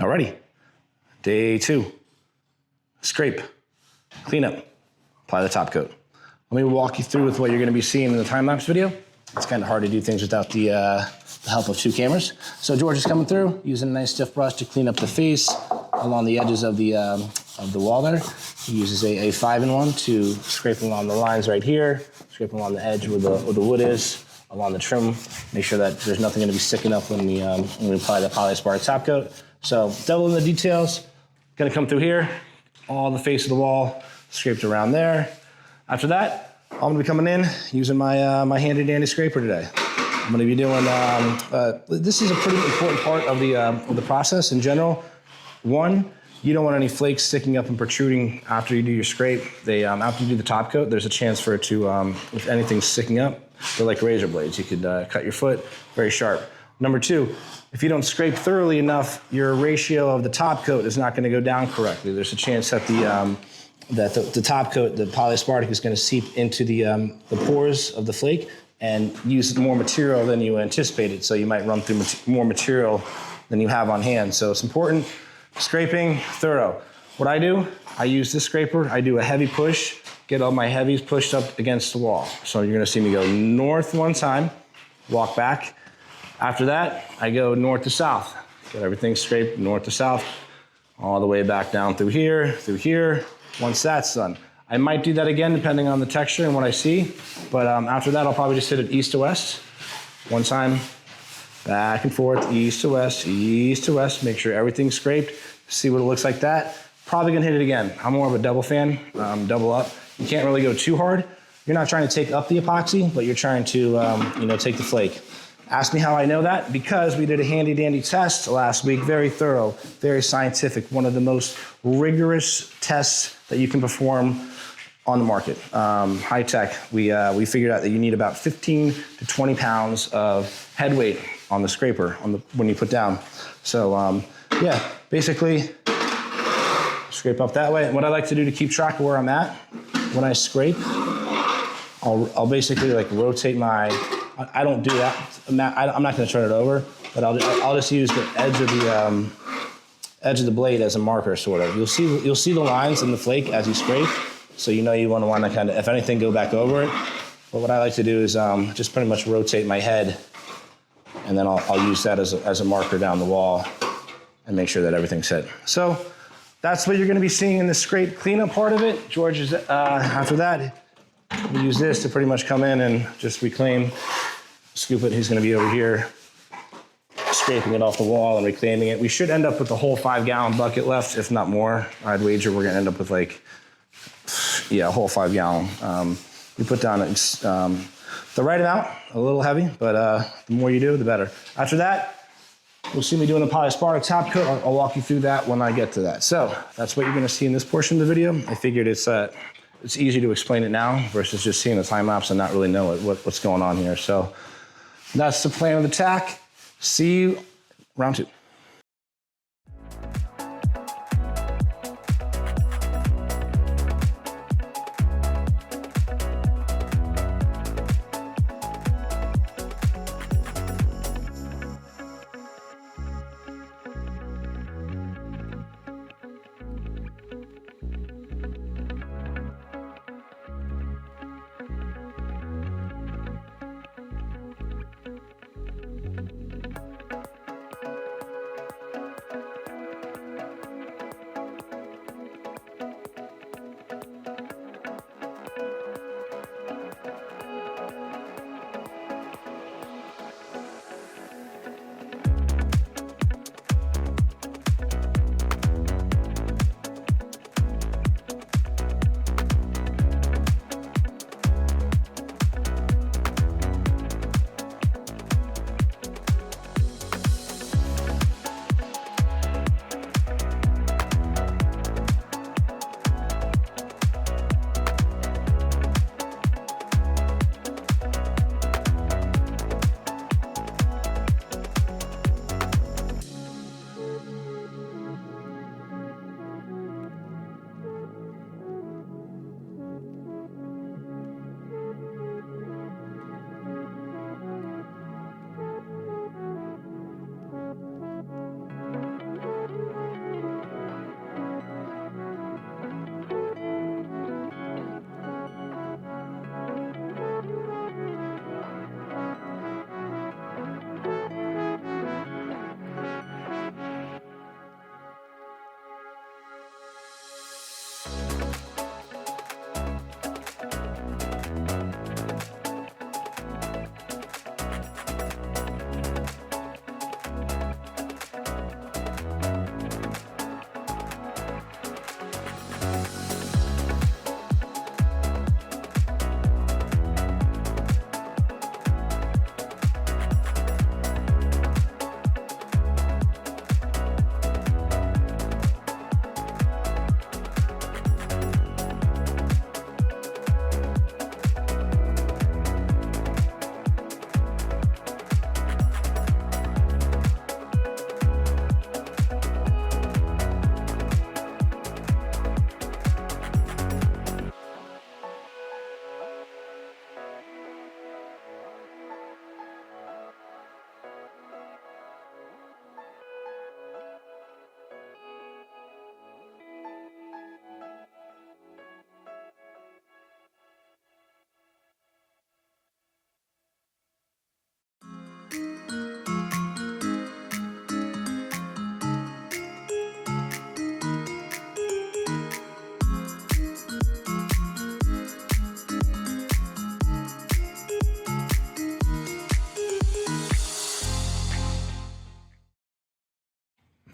Speaker 1: Alrighty. Day 2. Scrape, clean up, apply the top coat. Let me walk you through with what you're gonna be seeing in the time-lapse video. It's kind of hard to do things without the help of 2 cameras. So George is coming through, using a nice stiff brush to clean up the face along the edges of the wall there. He uses a 5-in-1 to scrape along the lines right here, scrape along the edge where the wood is, along the trim, make sure that there's nothing gonna be sticking up when we apply the Polyaspartic top coat. So devil in the details, gonna come through here, all the face of the wall, scraped around there. After that, I'm gonna be coming in using my handy dandy scraper today. I'm gonna be doing, this is a pretty important part of the process in general. One, you don't want any flakes sticking up and protruding after you do your scrape. After you do the top coat, there's a chance for it to, if anything's sticking up, they're like razor blades. You could cut your foot, very sharp. Number 2, if you don't scrape thoroughly enough, your ratio of the top coat is not gonna go down correctly. There's a chance that the top coat, the Polyaspartic, is gonna seep into the pores of the flake and use more material than you anticipated. So you might run through more material than you have on hand. So it's important, scraping thorough. What I do, I use this scraper, I do a heavy push, get all my heavies pushed up against the wall. So you're gonna see me go north one time, walk back. After that, I go north to south. Get everything scraped north to south, all the way back down through here. Once that's done, I might do that again depending on the texture and what I see. But after that, I'll probably just hit it east to west. One time, back and forth, east to west, make sure everything's scraped. See what it looks like that. Probably gonna hit it again. I'm more of a double fan, double up. You can't really go too hard. You're not trying to take up the epoxy, but you're trying to take the flake. Ask me how I know that, because we did a handy dandy test last week, very thorough, very scientific, one of the most rigorous tests that you can perform on the market. High tech, we figured out that you need about 15 to 20 pounds of head weight on the scraper when you put down. So yeah, basically scrape up that way. And what I like to do to keep track of where I'm at, when I scrape, I'll basically like rotate my, I don't do that. I'm not going to turn it over, but I'll just use the edge of the blade as a marker, sort of. You'll see the lines in the flake as you scrape, so you know you want to kind of, if anything, go back over it. But what I like to do is just pretty much rotate my head, and then I'll use that as a marker down the wall and make sure that everything's hit. So that's what you're going to be seeing in the scrape cleanup part of it. George is after that. We use this to pretty much come in and just reclaim, scoop it. He's gonna be over here scraping it off the wall and reclaiming it. We should end up with the whole 5-gallon bucket left, if not more. I'd wager we're gonna end up with like, yeah, a whole 5-gallon. We put down the right amount, a little heavy, but the more you do, the better. After that, you'll see me doing the Polyaspartic top coat. I'll walk you through that when I get to that. So that's what you're gonna see in this portion of the video. I figured it's easy to explain it now versus just seeing the time lapse and not really know what's going on here. So that's the plan of attack. See you round 2.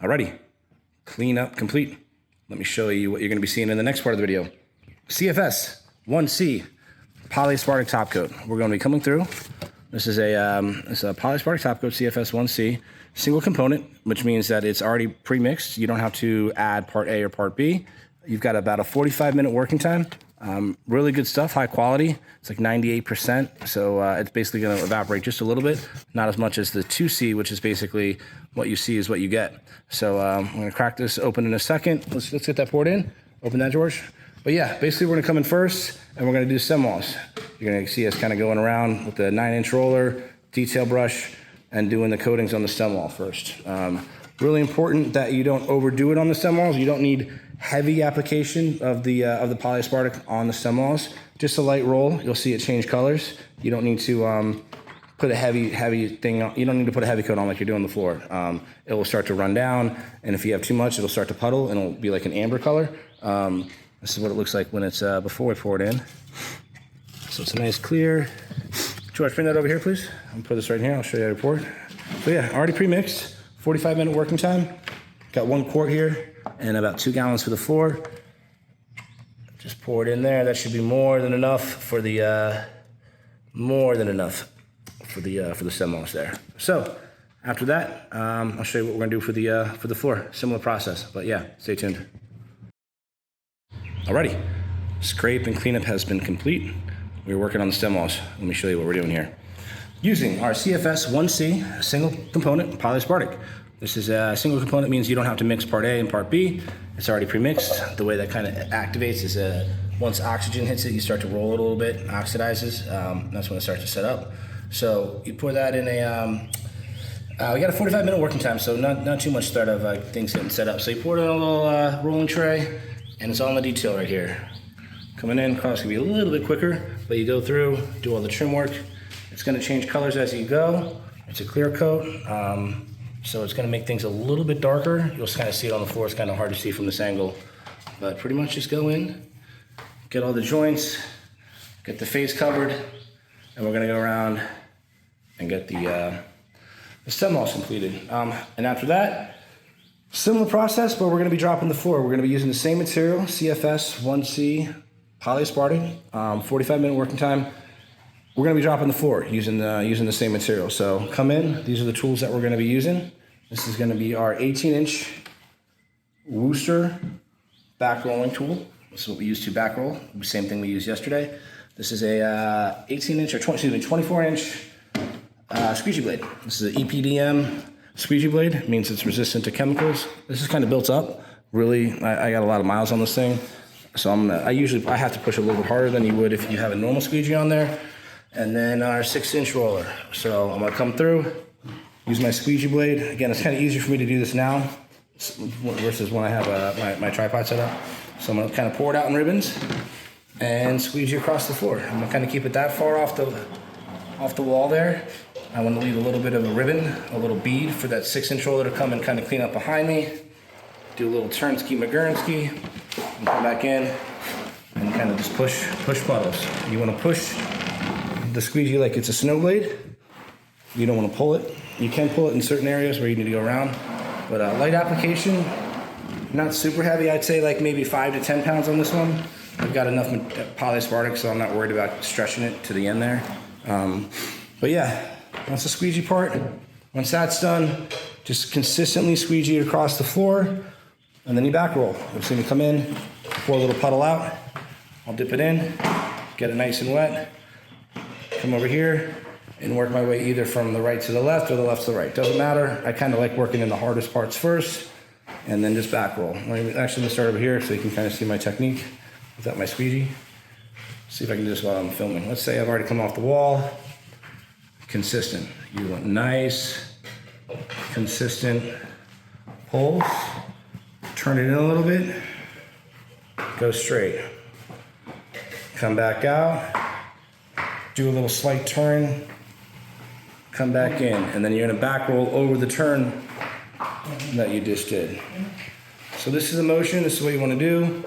Speaker 1: Alrighty, clean up complete. Let me show you what you're gonna be seeing in the next part of the video. CFS 1C Polyaspartic top coat. We're gonna be coming through. This is a Polyaspartic top coat CFS 1C, single component, which means that it's already pre-mixed. You don't have to add part A or part B. You've got about a 45-minute working time. Really good stuff, high quality. It's like 98%, so it's basically gonna evaporate just a little bit, not as much as the 2C, which is basically what you see is what you get. So I'm gonna crack this open in a second. Let's get that poured in. Open that, George. But yeah, basically we're gonna come in first, and we're gonna do stem walls. You're gonna see us kind of going around with the 9-inch roller, detail brush, and doing the coatings on the stem wall first. Really important that you don't overdo it on the stem walls. You don't need heavy application of the Polyaspartic on the stem walls. Just a light roll. You'll see it change colors. You don't need to put a heavy thing on. You don't need to put a heavy coat on like you're doing the floor. It will start to run down, and if you have too much, it'll start to puddle, and it'll be like an amber color. This is what it looks like when it's before we pour it in. So it's a nice clear. George, bring that over here, please. I'll put this right here. I'll show you how to pour it. So yeah, already pre-mixed. 45-minute working time. Got 1 quart here and about 2 gallons for the floor. Just pour it in there. That should be more than enough for the stem walls there. So after that, I'll show you what we're gonna do for the floor. Similar process, but yeah, stay tuned. Alrighty, scrape and cleanup has been complete. We're working on the stem walls. Let me show you what we're doing here. Using our CFS 1C single component Polyaspartic. This is a single component, means you don't have to mix part A and part B. It's already pre-mixed. The way that kind of activates is once oxygen hits it, you start to roll it a little bit, oxidizes. That's when it starts to set up. So you pour that in we got a 45-minute working time, so not too much start of things getting set up. So you pour it in a little rolling tray, and it's all in the detail right here. Coming in, cross can be a little bit quicker, but you go through, do all the trim work. It's gonna change colors as you go. It's a clear coat, so it's gonna make things a little bit darker. You'll kind of see it on the floor. It's kind of hard to see from this angle, but pretty much just go in, get all the joints, get the face covered, and we're gonna go around and get the stem walls completed. And after that, similar process, but we're gonna be dropping the floor. We're gonna be using the same material, CFS 1C Polyaspartic, 45-minute working time. We're gonna be dropping the floor using the same material. So come in, these are the tools that we're gonna be using. This is gonna be our 18-inch Worcester back rolling tool. This is what we use to back roll, the same thing we used yesterday. This is a 24-inch squeegee blade. This is an EPDM squeegee blade. It means it's resistant to chemicals. This is kind of built up. Really, I got a lot of miles on this thing. So I have to push a little bit harder than you would if you have a normal squeegee on there. And then our 6-inch roller. So I'm gonna come through, use my squeegee blade. Again, it's kind of easier for me to do this now versus when I have my tripod set up. So I'm gonna kind of pour it out in ribbons and squeegee across the floor. I'm gonna kind of keep it that far off the wall there. I want to leave a little bit of a ribbon, a little bead for that 6-inch roller to come and kind of clean up behind me. Do a little Turnsky McGurnsky, and come back in and kind of just push puddles. You want to push the squeegee like it's a snow blade. You don't want to pull it. You can pull it in certain areas where you need to go around, but light application, not super heavy. I'd say like maybe 5 to 10 pounds on this one. I've got enough Polyaspartic, so I'm not worried about stretching it to the end there. But yeah, that's the squeegee part. Once that's done, just consistently squeegee it across the floor, and then you back roll. You'll see me come in, pour a little puddle out. I'll dip it in, get it nice and wet. Come over here and work my way either from the right to the left or the left to the right. Doesn't matter. I kind of like working in the hardest parts first and then just back roll. Actually, I'm gonna start over here so you can kind of see my technique without my squeegee. See if I can do this while I'm filming. Let's say I've already come off the wall. Consistent. You want nice, consistent pulls. Turn it in a little bit. Go straight. Come back out. Do a little slight turn. Come back in. And then you're gonna back roll over the turn that you just did. So this is the motion. This is what you wanna do.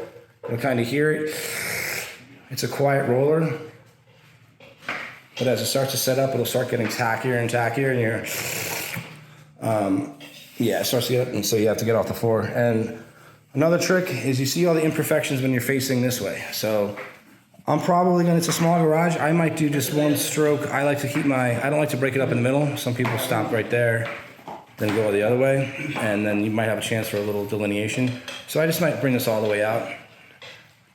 Speaker 1: You'll kind of hear it. It's a quiet roller. But as it starts to set up, it'll start getting tackier and tackier, and Yeah, it starts to get up, and so you have to get off the floor. And another trick is you see all the imperfections when you're facing this way. So I'm probably gonna, it's a small garage. I might do just one stroke. I like to keep I don't like to break it up in the middle. Some people stop right there, then go the other way, and then you might have a chance for a little delineation. So I just might bring this all the way out.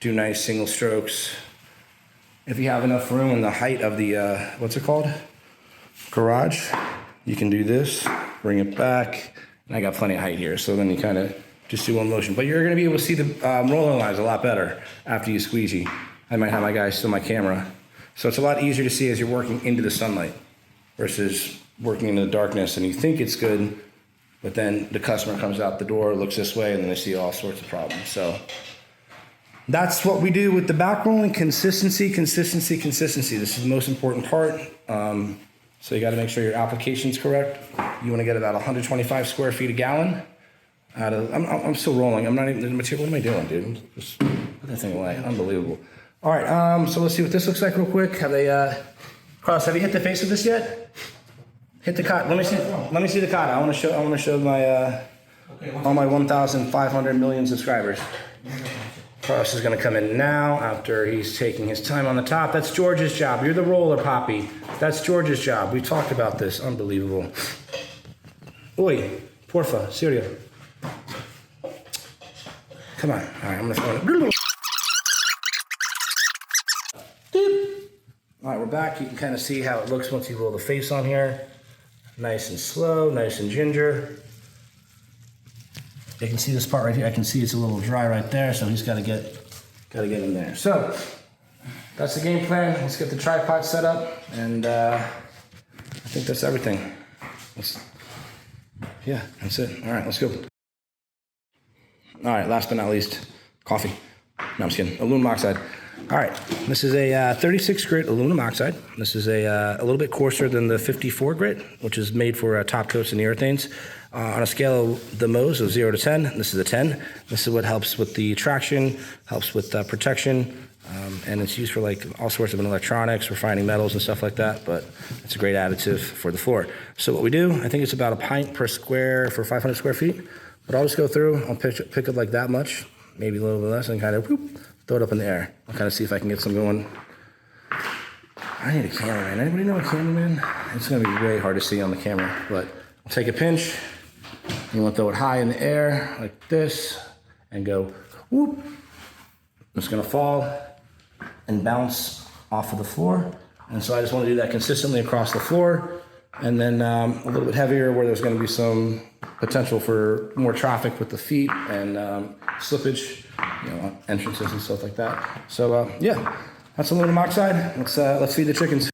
Speaker 1: Do nice single strokes. If you have enough room in the height of the, what's it called? Garage, you can do this, bring it back. And I got plenty of height here, so then you kind of just do one motion. But you're gonna be able to see the roller lines a lot better after you squeegee. I might have my guys still my camera. So it's a lot easier to see as you're working into the sunlight versus working in the darkness and you think it's good, but then the customer comes out the door, looks this way, and then they see all sorts of problems. So that's what we do with the back rolling. Consistency, consistency, consistency. This is the most important part. So you got to make sure your application's correct. You want to get about 125 square feet a gallon out of, I'm still rolling. I'm not even, the material, what am I doing, dude? Just put that thing away. Unbelievable. All right, so let's see what this looks like real quick. Have they, Carlos, have you hit the face of this yet? Hit the cot. Let me see the cot. I want to show my, all my 1,500 million subscribers. Carlos is going to come in now after he's taking his time on the top. That's George's job. You're the roller, Poppy. That's George's job. We talked about this. Unbelievable. Oi, porfa, serio. Come on. All right, I'm going to throw it. All right, we're back. You can kind of see how it looks once you roll the face on here. Nice and slow, nice and ginger. You can see this part right here. I can see it's a little dry right there, so he's got to get in there. So that's the game plan. Let's get the tripod set up, and I think that's everything. Yeah, that's it. All right, let's go. All right, last but not least, coffee. No, I'm just kidding. Aluminum oxide. All right, this is a 36 grit aluminum oxide. This is a little bit coarser than the 54 grit, which is made for top coats and urethanes. On a scale of the Mohs of 0 to 10, this is a 10. This is what helps with the traction, helps with protection, and it's used for like all sorts of electronics, refining metals and stuff like that, but it's a great additive for the floor. So what we do, I think it's about a pint per square for 500 square feet, but I'll just go through, I'll pick up like that much, maybe a little bit less, and kind of whoop, throw it up in the air. I'll kind of see if I can get some going. I need a cameraman. Anybody know a cameraman? It's gonna be very hard to see on the camera, but I'll take a pinch. You want to throw it high in the air like this and go whoop. It's gonna fall and bounce off of the floor. And so I just want to do that consistently across the floor. And then a little bit heavier where there's gonna be some potential for more traffic with the feet and slippage, entrances and stuff like that. So yeah, that's aluminum oxide. Let's feed the chickens.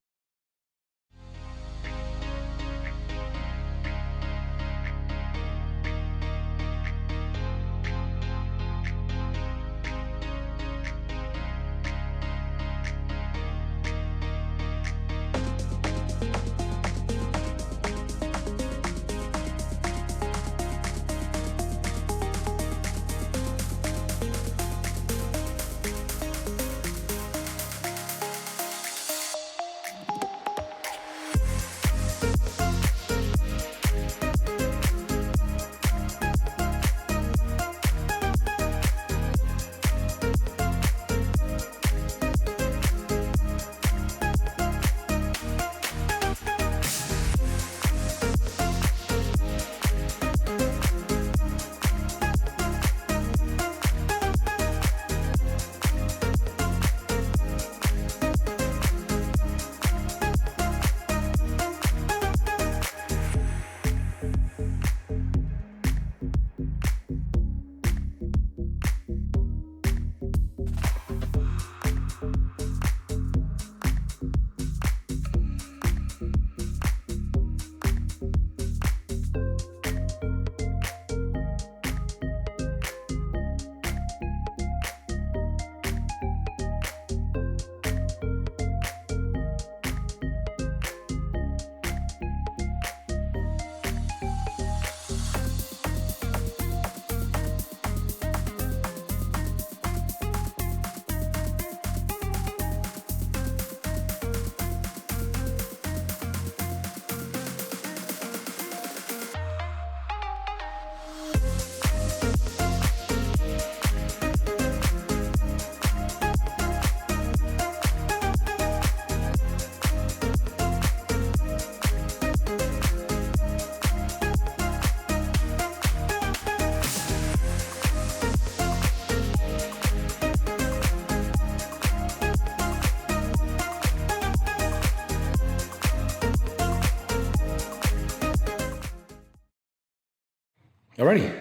Speaker 1: Alrighty.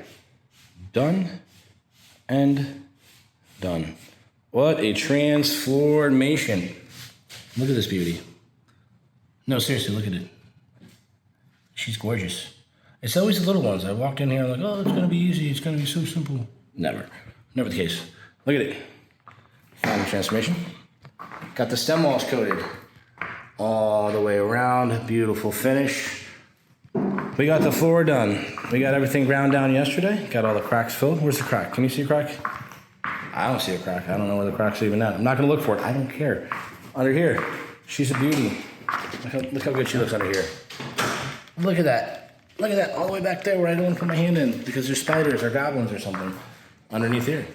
Speaker 1: Done and done. What a transformation. Look at this beauty. No, seriously, look at it. She's gorgeous. It's always the little ones. I walked in here, I'm like, oh, it's gonna be easy. It's gonna be so simple. Never the case. Look at it. Final transformation. Got the stem walls coated all the way around. Beautiful finish. We got the floor done. We got everything ground down yesterday. Got all the cracks filled. Where's the crack? Can you see a crack? I don't see a crack. I don't know where the crack's even at. I'm not gonna look for it. I don't care. Under here, she's a beauty. Look how good she looks under here. Look at that. Look at that, all the way back there where I don't want to put my hand in because there's spiders or goblins or something underneath here.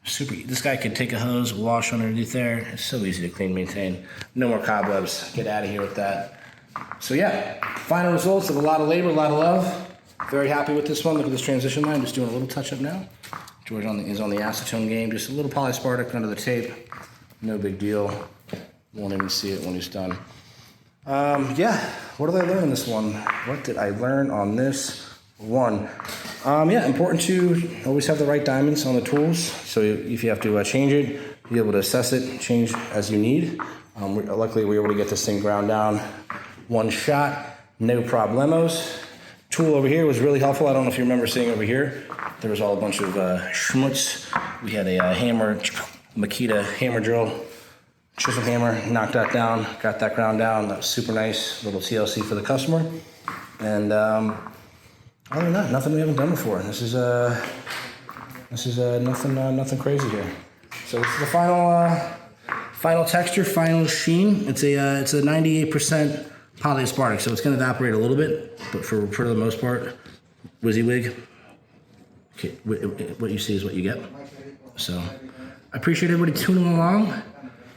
Speaker 1: Super. This guy could take a hose, wash underneath there. It's so easy to clean, maintain. No more cobwebs. Get out of here with that. So yeah, final results of a lot of labor, a lot of love. Very happy with this one. Look at this transition line. Just doing a little touch up now. George is on the acetone game. Just a little Polyaspartic under the tape. No big deal. Won't even see it when he's done. Yeah, what did I learn on this one? What did I learn on this one? Yeah, important to always have the right diamonds on the tools. So if you have to change it, be able to assess it, change as you need. Luckily, we were able to get this thing ground down one shot, no problemos. Tool over here was really helpful. I don't know if you remember seeing over here. There was all a bunch of schmutz. We had a hammer, Makita hammer drill, chisel hammer, knocked that down, got that ground down. That was super nice, little TLC for the customer. And other than that, nothing we haven't done before. This is nothing crazy here. So this is the final texture, final sheen. It's a 98% Polyaspartic, so it's going to evaporate a little bit, but for the most part, WYSIWYG. Okay, what you see is what you get. So I appreciate everybody tuning along.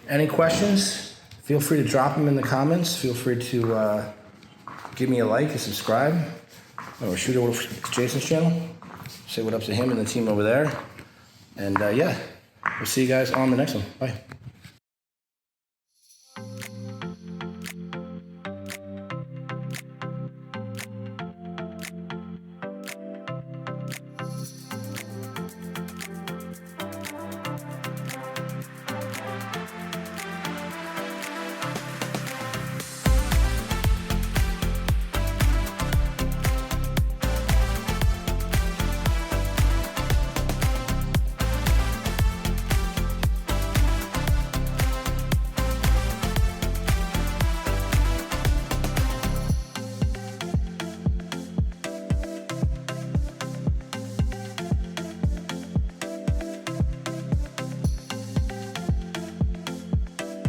Speaker 1: Any questions? Feel free to drop them in the comments. Feel free to give me a like and subscribe, or shoot over to Jason's channel. Say what up to him and the team over there. And yeah, we'll see you guys on the next one. Bye.